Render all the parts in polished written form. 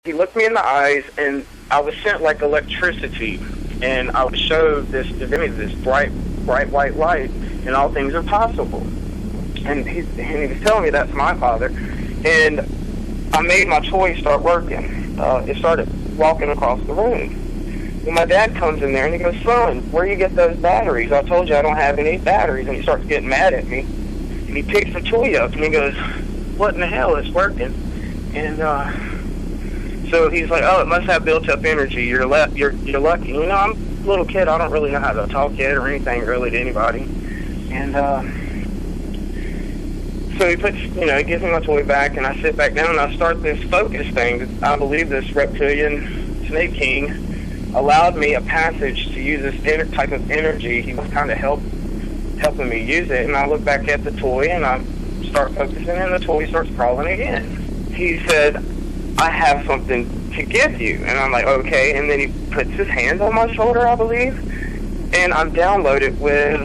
He looked me in the eyes, and I was sent like electricity, and I was showed this divinity, this bright white light, and all things are possible. And he was telling me that's my father, and I made my toy start working. It started walking across the room. Well, my dad comes in there, and he goes, "Son, where you get those batteries? I told you I don't have any batteries." And he starts getting mad at me, and he picks the toy up, and he goes, "What in the hell? It's working." And so he's like, "Oh, it must have built-up energy. You're lucky." You know, I'm a little kid. I don't really know how to talk yet or anything really to anybody. And so he puts, he gives me my toy back, and I sit back down, and I start this focus thing. I believe this reptilian snake king allowed me a passage to use this type of energy. He was kind of helping me use it, and I look back at the toy, and I start focusing, and the toy starts crawling again. He said, "I have something to give you." And I'm like, "Okay." And then he puts his hand on my shoulder, I believe, and I'm downloaded with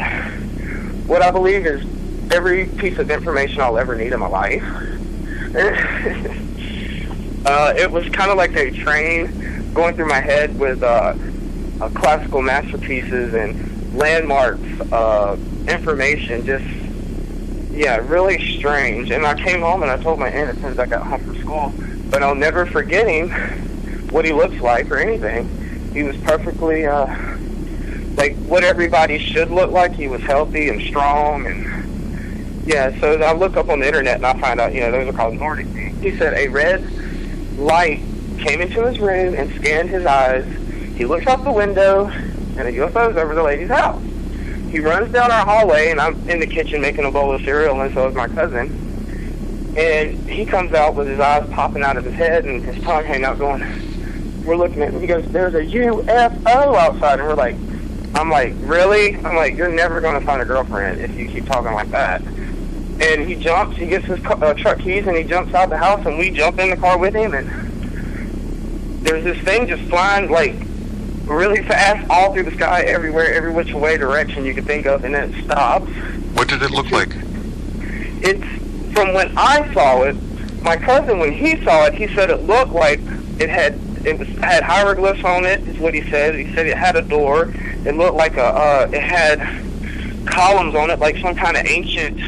what I believe is every piece of information I'll ever need in my life. It was kind of like a train going through my head with classical masterpieces and landmarks, information, just, really strange. And I came home and I told my aunt as soon as I got home from school, but I'll never forget him, what he looks like or anything. He was perfectly, like what everybody should look like. He was healthy and strong, and so I look up on the internet and I find out, those are called Nordics. He said a red light came into his room and scanned his eyes. He looks out the window, and a UFO's over the lady's house. He runs down our hallway, and I'm in the kitchen making a bowl of cereal, and so is my cousin. And he comes out with his eyes popping out of his head and his tongue hanging out going, we're looking at him. He goes, "There's a UFO outside." And I'm like, "Really?" I'm like, "You're never going to find a girlfriend if you keep talking like that." And he jumps, he gets his truck keys, and he jumps out the house, and we jump in the car with him, and there's this thing just flying, like, really fast all through the sky, everywhere, every which way direction you could think of, and then it stops. What did it look like? It's, from when I saw it, my cousin, when he saw it, he said it looked like it had hieroglyphs on it, is what he said. He said it had a door. It looked like it had columns on it, like some kind of ancient...